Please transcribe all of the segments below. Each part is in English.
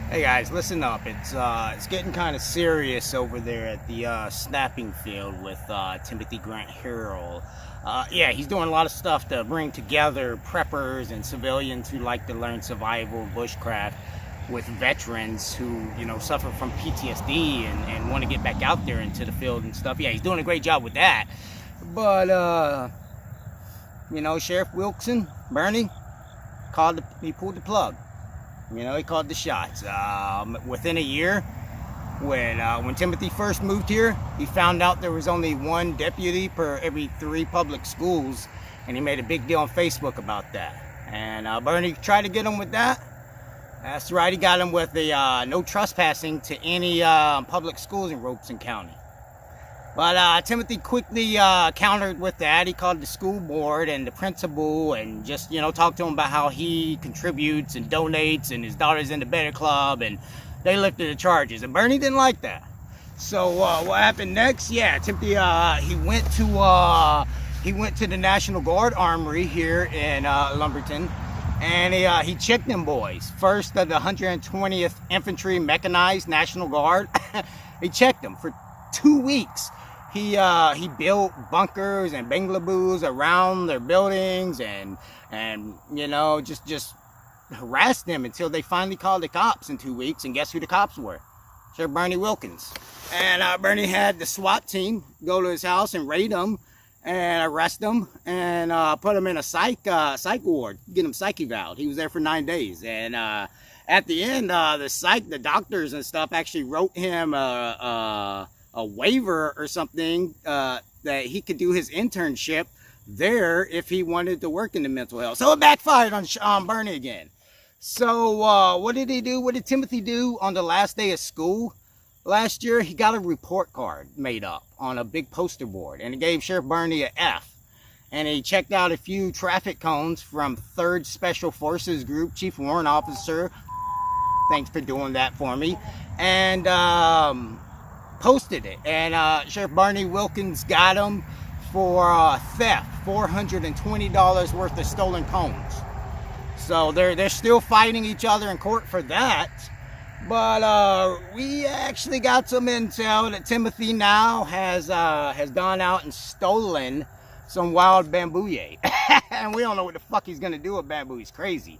Hey guys, listen up. It's getting kind of serious over there at the snapping field with Timothy Grant Harrell. Yeah, he's doing a lot of stuff to bring together preppers and civilians who like to learn survival, bushcraft, with veterans who suffer from PTSD and want to get back out there into the field and stuff. Yeah, he's doing a great job with that. But Sheriff Wilson, Bernie, he pulled the plug. He called the shots. Within a year, when Timothy first moved here, he found out there was only one deputy per every 3 public schools, and he made a big deal on Facebook about that. And Bernie tried to get him with that. That's right, he got him with the no trespassing to any public schools in Robeson County. But Timothy quickly countered with that. He called the school board and the principal and just, talked to him about how he contributes and donates and his daughter's in the Better Club, and they lifted the charges. And Bernie didn't like that. So what happened next? Yeah, Timothy, he went to the National Guard Armory here in Lumberton, and he checked them boys. First of the 120th Infantry Mechanized National Guard. He checked them for 2 weeks. He built bunkers and bungalows around their buildings and just harassed them until they finally called the cops in 2 weeks. And guess who the cops were? Sheriff Bernie Wilkins. And Bernie had the SWAT team go to his house and raid him and arrest him and put him in a psych ward, get him psych eval. He was there for 9 days. And at the end, the doctors and stuff actually wrote him a waiver or something that he could do his internship there if he wanted to work in the mental health. So it backfired on Bernie again. So what did he do? What did Timothy do on the last day of school last year? He got a report card made up on a big poster board, and it gave Sheriff Bernie an F. And he checked out a few traffic cones from 3rd Special Forces Group, Chief Warrant Officer. Thanks for doing that for me. And posted it, and Sheriff Bernie Wilkins got him for theft, $420 worth of stolen cones. So they're still fighting each other in court for that. But we actually got some intel that Timothy now has gone out and stolen some wild bambooye, and we don't know what the fuck he's gonna do with bamboo. He's crazy.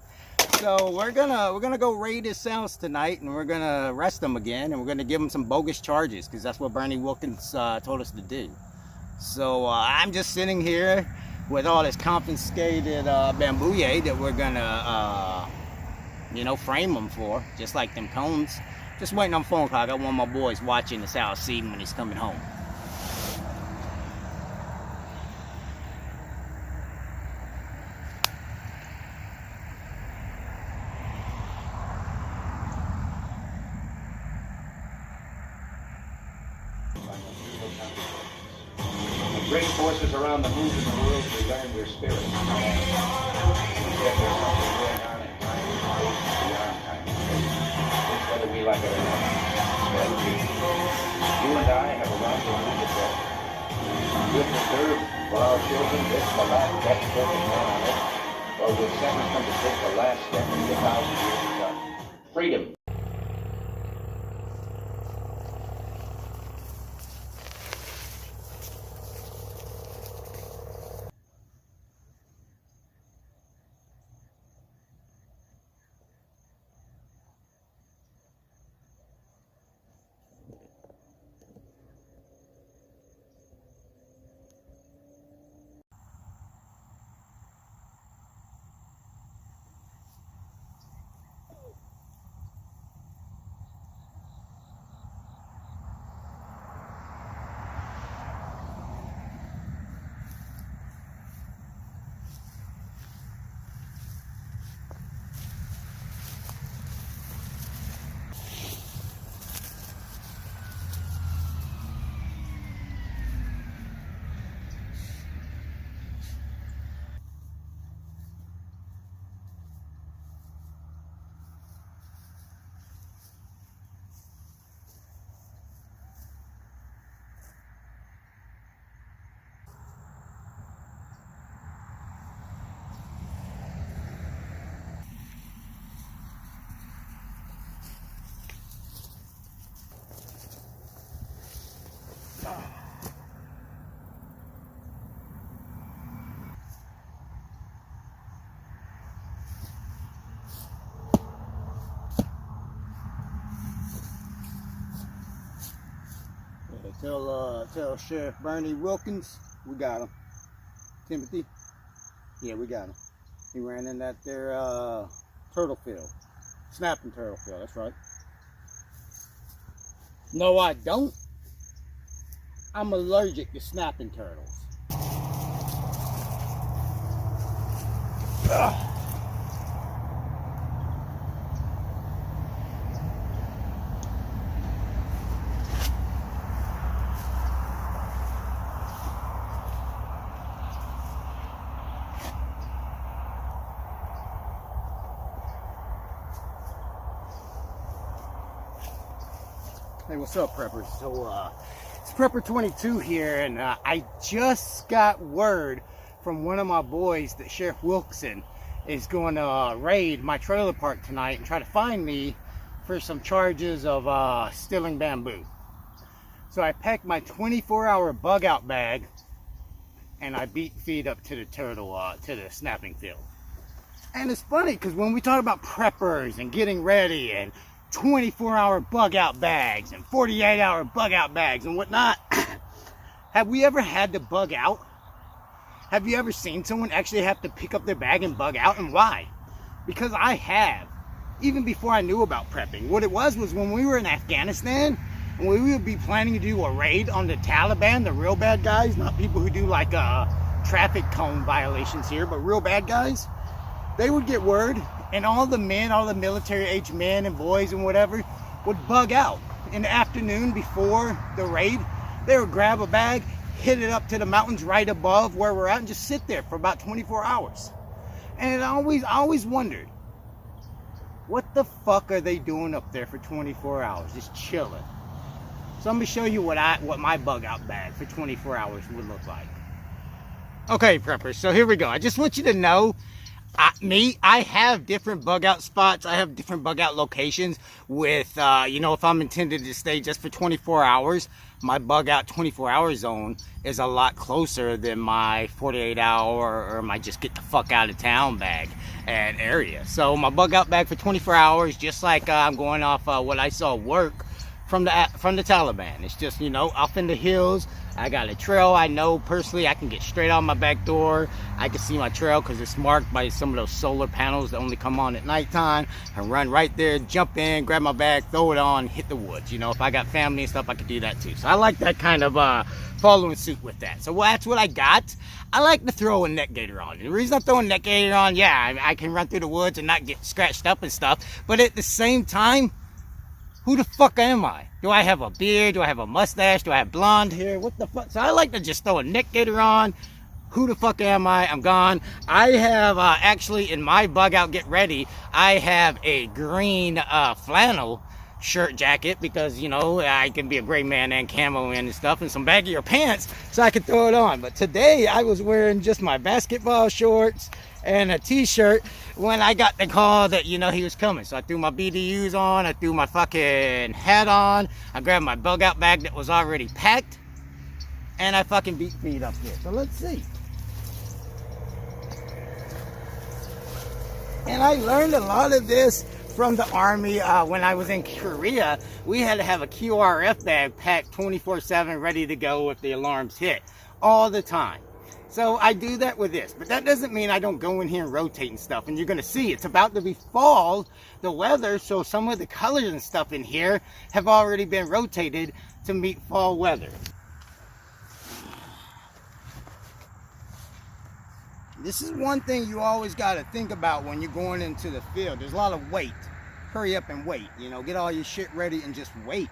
So we're gonna go raid his cells tonight, and we're gonna arrest him again, and we're gonna give him some bogus charges because that's what Bernie Wilkins told us to do. So I'm just sitting here with all this confiscated bambooye that we're gonna frame him for, just like them cones. Just waiting on phone call. I got one of my boys watching this house, see him when he's coming home. Great forces around the moon and the world to learn their spirit. Yet there's something going on in time and space beyond time and space. Whether we like it or not. You and I have a rendezvous with death. With the serve for our children this the last best perfect man on earth, or will sentence them to take the last step in the 1,000 years to come. Freedom. Tell Sheriff Bernie Wilkins we got him. Timothy, yeah, we got him. He ran in that there turtle field, snapping turtle field. That's right. No, I don't. I'm allergic to snapping turtles. Ugh. Hey, what's up, preppers? So, it's Prepper 22 here, and I just got word from one of my boys that Sheriff Wilson is going to raid my trailer park tonight and try to find me for some charges of stealing bamboo. So I packed my 24-hour bug out bag and I beat feet up to the to the snapping field. And it's funny because when we talk about preppers and getting ready and 24-hour bug out bags and 48-hour bug out bags and whatnot, have we ever had to bug out? Have you ever seen someone actually have to pick up their bag and bug out, and why? Because I have, even before I knew about prepping. What it was when we were in Afghanistan and we would be planning to do a raid on the Taliban, the real bad guys, not people who do like traffic cone violations here, but real bad guys. They would get word, and all the men, all the military age men and boys and whatever would bug out in the afternoon before the raid. They would grab a bag, hit it up to the mountains right above where we're at, and just sit there for about 24 hours. And I always wondered, what the fuck are they doing up there for 24 hours, just chilling? So I'm gonna show you what my bug out bag for 24 hours would look like. Okay, preppers, so here we go. I just want you to know, I have different bug out spots. I have different bug out locations with, you know, if I'm intended to stay just for 24 hours, my bug out 24-hour zone is a lot closer than my 48-hour or my just get the fuck out of town bag and area. So my bug out bag for 24 hours, just like I'm going off what I saw work from the Taliban. It's just, you know, off in the hills. I got a trail I know personally. I can get straight out my back door. I can see my trail because it's marked by some of those solar panels that only come on at nighttime. I run right there, jump in, grab my bag, throw it on, hit the woods. You know, if I got family and stuff, I could do that too. So I like that kind of following suit with that. So that's what I got. I like to throw a neck gaiter on. The reason I'm throwing a neck gaiter on, yeah, I can run through the woods and not get scratched up and stuff. But at the same time, who the fuck am I? Do I have a beard? Do I have a mustache? Do I have blonde hair? What the fuck? So I like to just throw a neck gaiter on. Who the fuck am I? I'm gone. I have actually in my bug out get ready, I have a green flannel shirt jacket because, you know, I can be a gray man and camo and stuff, and some baggier pants so I can throw it on. But today I was wearing just my basketball shorts and a t-shirt when I got the call that, you know, he was coming. So I threw my BDUs on, I threw my fucking hat on, I grabbed my bug out bag that was already packed, and I fucking beat feet up here. So let's see. And I learned a lot of this from the Army when I was in Korea. We had to have a QRF bag packed 24/7 ready to go if the alarms hit all the time. So I do that with this, but that doesn't mean I don't go in here and rotate and stuff. And you're gonna see it's about to be fall, the weather, so some of the colors and stuff in here have already been rotated to meet fall weather. This is one thing you always gotta think about when you're going into the field. There's a lot of wait. Hurry up and wait, you know, get all your shit ready and just wait.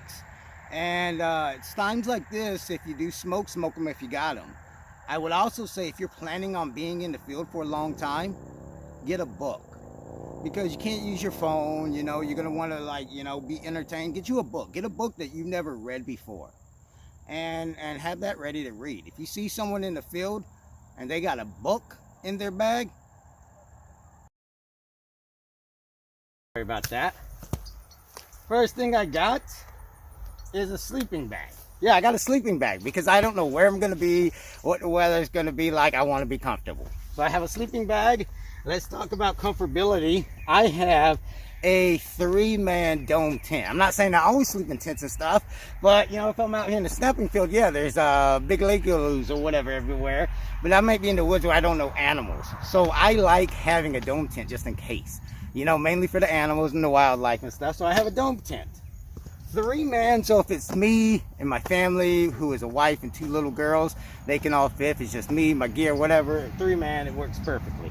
And it's times like this, if you do smoke them if you got them. I would also say if you're planning on being in the field for a long time, get a book. Because you can't use your phone, you know, you're going to want to, like, you know, be entertained. Get you a book. Get a book that you've never read before. And have that ready to read. If you see someone in the field and they got a book in their bag, sorry about that. First thing I got is a sleeping bag. Yeah, I got a sleeping bag because I don't know where I'm going to be, what the weather's going to be like. I want to be comfortable. So I have a sleeping bag. Let's talk about comfortability. I have a 3-man dome tent. I'm not saying I always sleep in tents and stuff, but you know, if I'm out here in the snapping field, yeah, there's big lake eels or whatever everywhere. But I might be in the woods where I don't know animals. So I like having a dome tent just in case. You know, mainly for the animals and the wildlife and stuff. So I have a dome tent. 3-man, so if it's me and my family, who is a wife and 2 little girls, they can all fit. If it's just me, my gear, whatever, 3-man, it works perfectly.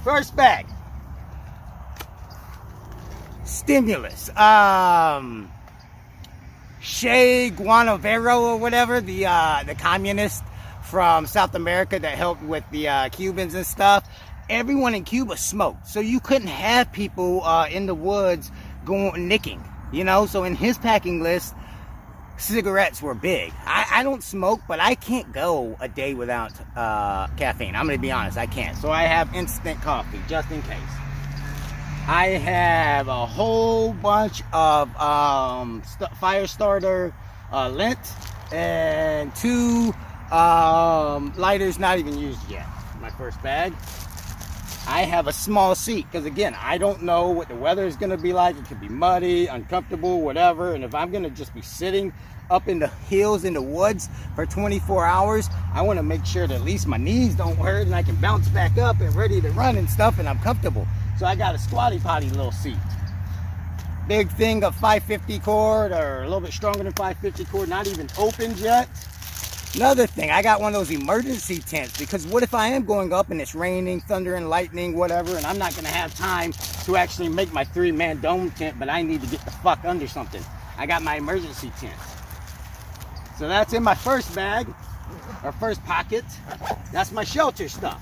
First bag. Stimulus. Che Guevara or whatever, the communist from South America that helped with the Cubans and stuff. Everyone in Cuba smoked, so you couldn't have people in the woods going nicking, you know. So in his packing list, cigarettes were big. I don't smoke, but I can't go a day without caffeine. I'm gonna be honest, I can't. So I have instant coffee just in case. I have a whole bunch of fire starter lint and 2 lighters not even used yet. My first bag. I have a small seat because again, I don't know what the weather is going to be like. It could be muddy, uncomfortable, whatever. And if I'm going to just be sitting up in the hills in the woods for 24 hours, I want to make sure that at least my knees don't hurt and I can bounce back up and ready to run and stuff, and I'm comfortable. So I got a squatty potty little seat. Big thing of 550 cord, or a little bit stronger than 550 cord, not even opened yet. Another thing, I got one of those emergency tents, because what if I am going up and it's raining, thunder and lightning, whatever, and I'm not going to have time to actually make my 3-man dome tent, but I need to get the fuck under something. I got my emergency tent. So that's in my first bag, or first pocket. That's my shelter stuff.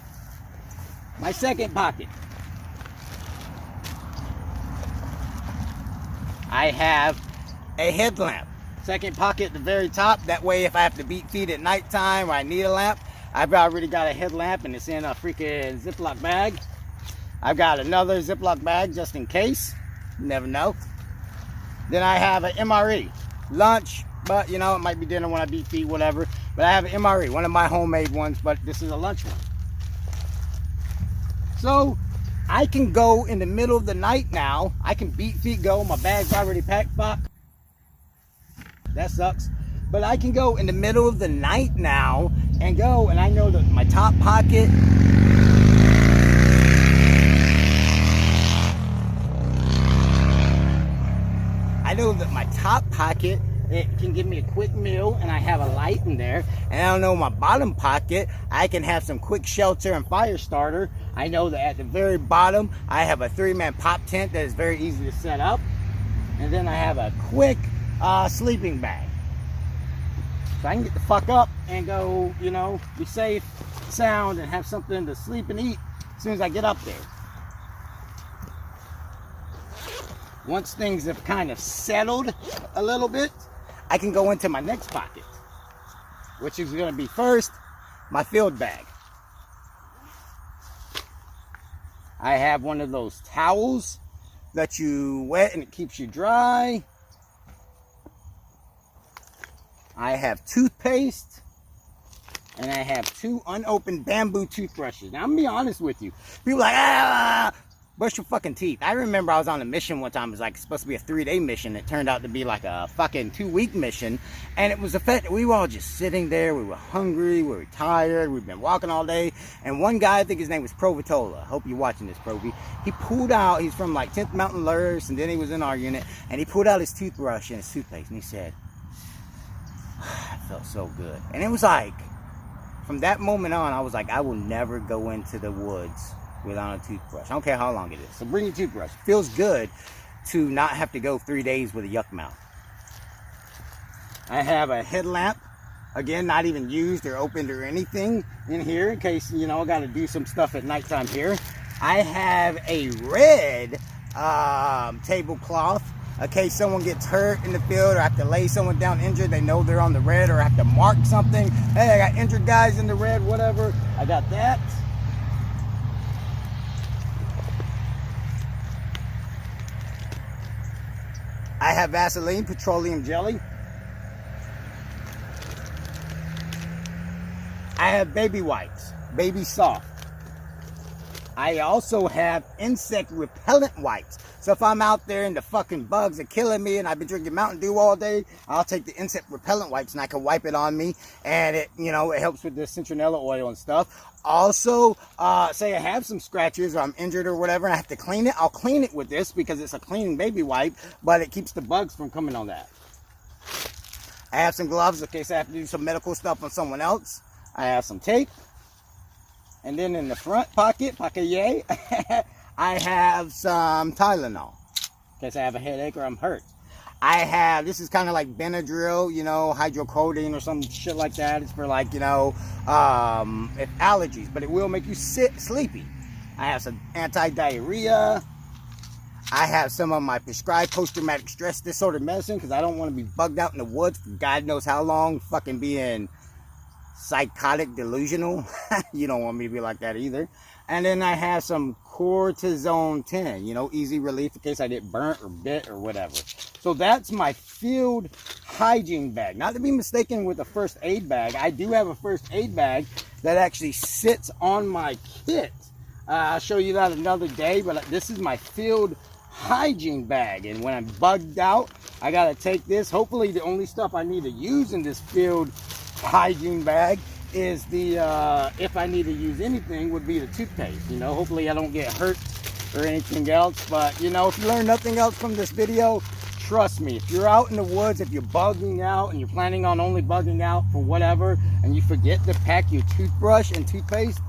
My second pocket. I have a headlamp. Second pocket at the very top. That way if I have to beat feet at nighttime or I need a lamp, I've already got a headlamp and it's in a freaking Ziploc bag. I've got another Ziploc bag just in case. You never know. Then I have an MRE. Lunch, but you know, it might be dinner when I beat feet, whatever. But I have an MRE, one of my homemade ones, but this is a lunch one. So I can go in the middle of the night now. I can beat feet go. My bag's already packed. Fuck. That sucks. But I can go in the middle of the night now and go, and I know that my top pocket, it can give me a quick meal, and I have a light in there. And I know my bottom pocket, I can have some quick shelter and fire starter. I know that at the very bottom, I have a 3-man pop tent that is very easy to set up. And then I have a quick sleeping bag. So I can get the fuck up and go, you know, be safe, sound, and have something to sleep and eat as soon as I get up there. Once things have kind of settled a little bit, I can go into my next pocket, which is going to be first my field bag. I have one of those towels that you wet and it keeps you dry. I have toothpaste, and I have 2 unopened bamboo toothbrushes. Now I'm gonna be honest with you. People are like, brush your fucking teeth. I remember I was on a mission one time. It was like supposed to be a 3-day mission. It turned out to be like a fucking 2-week mission. And it was the fact that we were all just sitting there. We were hungry. We were tired. We've been walking all day. And one guy, I think his name was Provitola. Hope you're watching this, Provi. He pulled out, he's from like 10th Mountain Lurs, and then he was in our unit. And he pulled out his toothbrush and his toothpaste. And he said, I felt so good. And it was like, from that moment on, I was like, I will never go into the woods without a toothbrush. I don't care how long it is. So bring your toothbrush. It feels good to not have to go 3 days with a yuck mouth. I have a headlamp. Again, not even used or opened or anything in here in case, you know, I got to do some stuff at nighttime here. I have a red tablecloth in case someone gets hurt in the field or I have to lay someone down injured. They know they're on the red, or I have to mark something. Hey, I got injured guys in the red, whatever. I got that. I have Vaseline petroleum jelly. I have baby wipes, baby soft. I also have insect repellent wipes. So if I'm out there and the fucking bugs are killing me and I've been drinking Mountain Dew all day, I'll take the insect repellent wipes and I can wipe it on me, and it, you know, it helps with the citronella oil and stuff. Also, say I have some scratches or I'm injured or whatever and I have to clean it, I'll clean it with this because it's a cleaning baby wipe, but it keeps the bugs from coming on that. I have some gloves in case I have to do some medical stuff on someone else. I have some tape. And then in the front pocket yay, I have some Tylenol in case I have a headache or I'm hurt. I have, this is kind of like Benadryl, you know, hydrocodone or some shit like that. It's for like, you know, if allergies, but it will make you sleepy. I have some anti-diarrhea. I have some of my prescribed post-traumatic stress disorder medicine because I don't want to be bugged out in the woods for God knows how long, fucking being psychotic, delusional. You don't want me to be like that either. And then I have some cortisone 10, you know, easy relief in case I get burnt or bit or whatever. So that's my field hygiene bag. Not to be mistaken with a first aid bag. I do have a first aid bag that actually sits on my kit. I'll show you that another day, but this is my field hygiene bag, and when I'm bugged out, I gotta take this. Hopefully the only stuff I need to use in this field hygiene bag is the if I need to use anything would be the toothpaste. You know, hopefully I don't get hurt or anything else. But you know, if you learn nothing else from this video, trust me, if you're out in the woods, if you're bugging out and you're planning on only bugging out for whatever, and you forget to pack your toothbrush and toothpaste,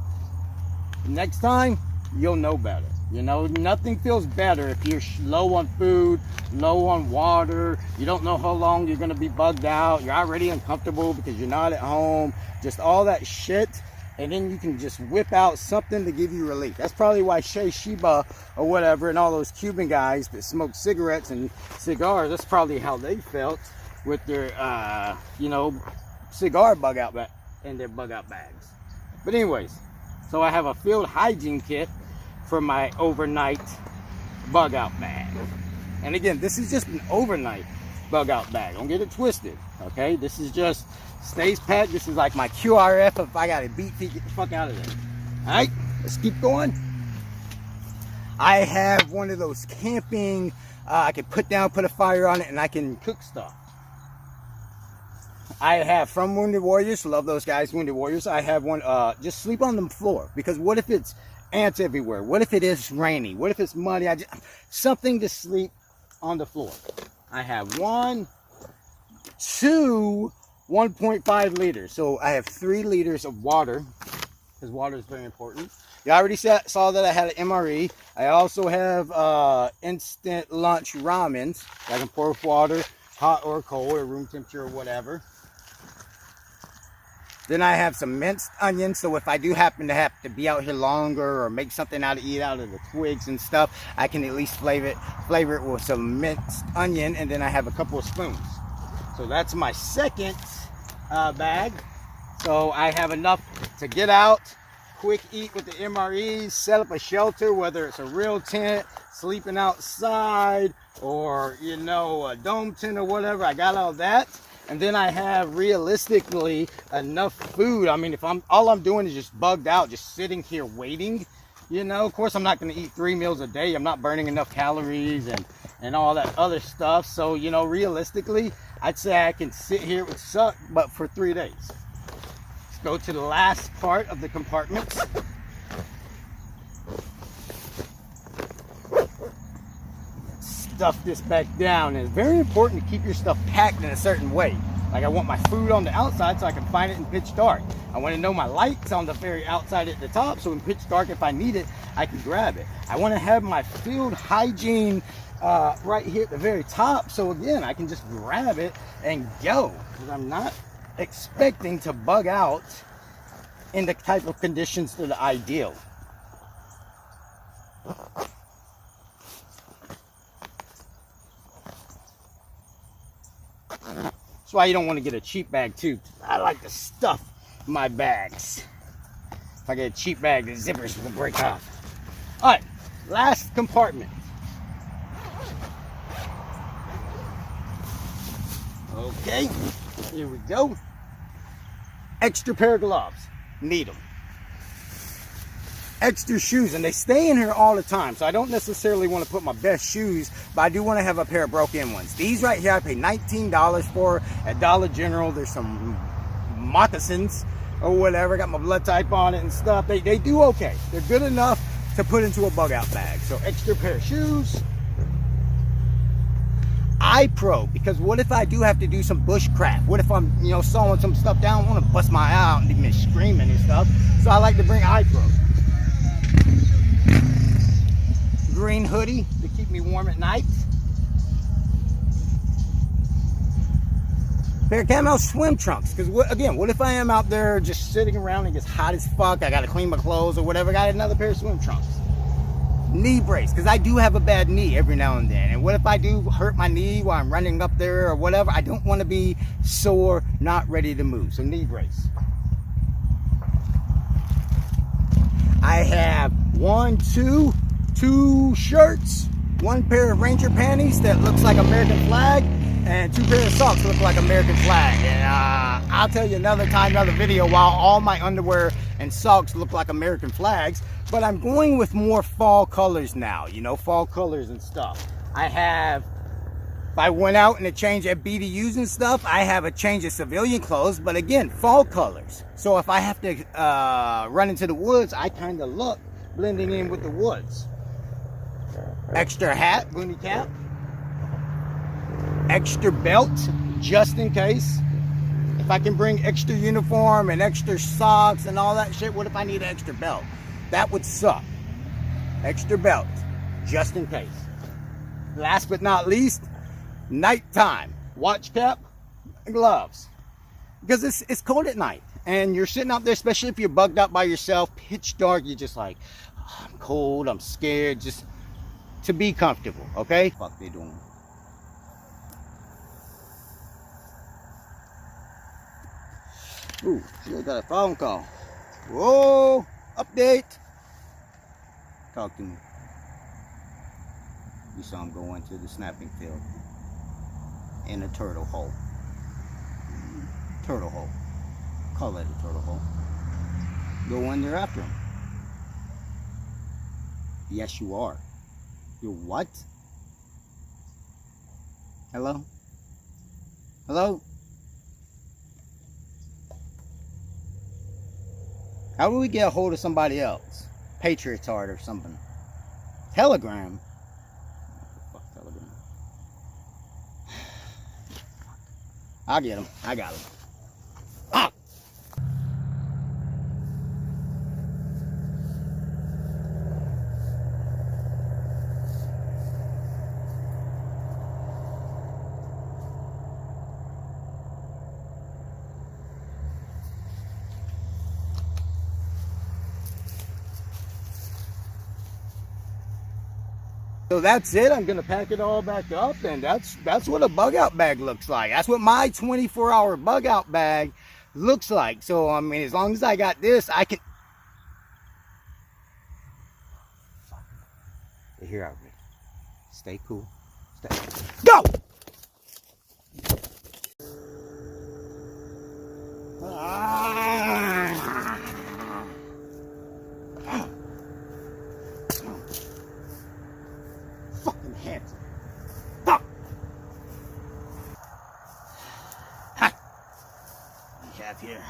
next time you'll know better. You know, nothing feels better if you're low on food, low on water, you don't know how long you're going to be bugged out, you're already uncomfortable because you're not at home, just all that shit, and then you can just whip out something to give you relief. That's probably why Shay Sheba or whatever and all those Cuban guys that smoke cigarettes and cigars, that's probably how they felt with their, you know, cigar bug out in their bug out bags. But anyways, so I have a field hygiene kit for my overnight bug out bag. And again, this is just an overnight bug out bag. Don't get it twisted, okay? This is just stays packed. This is like my QRF if I got a beat feet, get the fuck out of there. All right, let's keep going. I have one of those camping, I can put a fire on it and I can cook stuff. I have from Wounded Warriors, love those guys, Wounded Warriors. I have one, just sleep on the floor, because what if it's ants everywhere? What if it is rainy? What if it's muddy? Something to sleep on the floor. I have 1.5 liters. So I have 3 liters of water, because water is very important. You already saw that I had an MRE. I also have instant lunch ramens. I can pour water, hot or cold, or room temperature or whatever. Then I have some minced onions, so if I do happen to have to be out here longer or make something out to eat out of the twigs and stuff, I can at least flavor it with some minced onion. And then I have a couple of spoons. So that's my second bag. So I have enough to get out, quick eat with the MREs, set up a shelter, whether it's a real tent, sleeping outside, or, you know, a dome tent or whatever. I got all that. And then I have realistically enough food. I mean, if all I'm doing is just bugged out, just sitting here waiting, you know, of course I'm not going to eat 3 meals a day. I'm not burning enough calories and all that other stuff. So, you know, realistically, I'd say I can sit here, it would suck, but for 3 days. Let's go to the last part of the compartments. Stuff this back down. And it's very important to keep your stuff packed in a certain way. Like I want my food on the outside so I can find it in pitch dark. I want to know my light's on the very outside at the top, so in pitch dark, if I need it, I can grab it. I want to have my field hygiene right here at the very top, so again, I can just grab it and go, because I'm not expecting to bug out in the type of conditions that are ideal. That's why you don't want to get a cheap bag too. I like to stuff my bags. If I get a cheap bag, the zippers will break off. All right, last compartment. Okay, here we go. Extra pair of gloves. Need them. extra shoes, and they stay in here all the time, so I don't necessarily want to put my best shoes, but I do want to have a pair of broke-in ones. These right here I paid $19 for at Dollar General. There's some moccasins or whatever, got my blood type on it and stuff. They do okay. They're good enough to put into a bug out bag. So extra pair of shoes. iPro, because what if I do have to do some bushcraft? What if I'm, sawing some stuff down? I want to bust my eye out and be screaming and stuff. So I like to bring iPro. Green hoodie to keep me warm at night. Pair of camo swim trunks, because what if I am out there just sitting around and it's hot as fuck, I gotta clean my clothes or whatever, got another pair of swim trunks. Knee brace, because I do have a bad knee every now and then, and what if I do hurt my knee while I'm running up there or whatever? I don't want to be sore, not ready to move. So knee brace. I have two shirts, one pair of Ranger panties that looks like American flag, and 2 pairs of socks that look like American flag. And I'll tell you another time, another video, while all my underwear and socks look like American flags. But I'm going with more fall colors now, fall colors and stuff. If I went out and a change at BDUs and stuff, I have a change of civilian clothes, but again, fall colors. So if I have to run into the woods, I kind of look blending in with the woods. Extra hat, boonie cap. Extra belt, just in case. If I can bring extra uniform and extra socks and all that shit, what if I need an extra belt? That would suck. Extra belt, just in case. Last but not least, nighttime. Watch cap and gloves. Because it's cold at night. And you're sitting out there, especially if you're bugged out by yourself, pitch dark, you're just like, oh, I'm cold, I'm scared, just to be comfortable, okay? Fuck they doing? Ooh, she got a phone call. Whoa, update. Talk to me. You saw him go into the snapping field in a turtle hole. Turtle hole. Call it a turtle hole. Go in there after him. Yes, you are. You're what? Hello? Hello? How do we get a hold of somebody else? Patriots Heart or something. Telegram? Fuck Telegram. I'll get him. I got him. Ah! So that's it. I'm gonna pack it all back up, and that's what a bug out bag looks like. That's what my 24-hour bug out bag looks like. So I mean, as long as I got this, I can. They're here already. Stay cool. Stay. Go. Fucking handsome. Fuck. Ha. We have here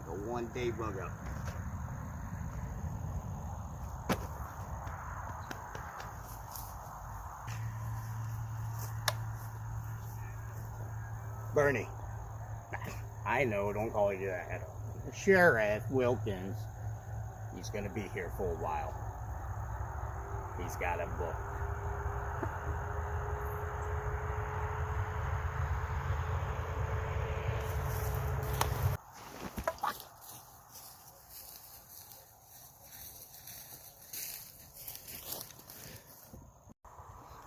a 1-day bug out. Bernie. I know, don't call you that. Sheriff Wilkins. He's gonna be here for a while. He's got a book.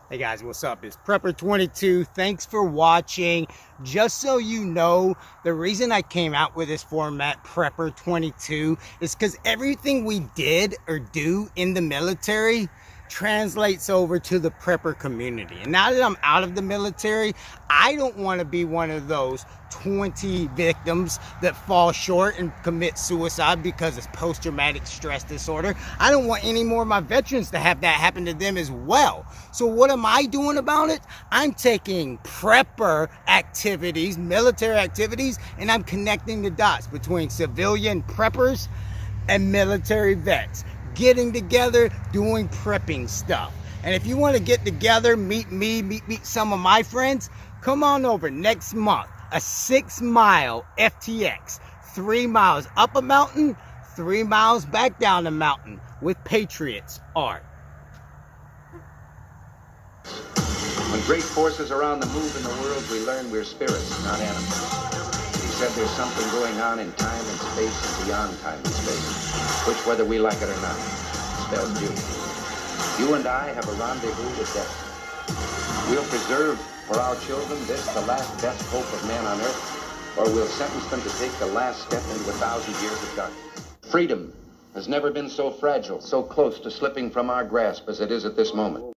Hey guys, what's up? It's Prepper22. Thanks for watching. Just so you know, the reason I came out with this format, Prepper22, is because everything we did or do in the military translates over to the prepper community. And now that I'm out of the military, I don't want to be one of those 20 victims that fall short and commit suicide because of post-traumatic stress disorder. I don't want any more of my veterans to have that happen to them as well. So what am I doing about it? I'm taking prepper activities, military activities, and I'm connecting the dots between civilian preppers and military vets, getting together, doing prepping stuff. And if you want to get together, meet me, meet some of my friends, come on over next month. A 6-mile FTX, 3 miles up a mountain, 3 miles back down the mountain with Patriots art. When great forces are on the move in the world, we learn we're spirits, not animals. He said there's something going on in time and space and beyond time and space, which, whether we like it or not, spells you. You and I have a rendezvous with death. We'll preserve for our children this, the last best hope of man on earth, or we'll sentence them to take the last step into 1,000 years of darkness. Freedom has never been so fragile, so close to slipping from our grasp as it is at this moment.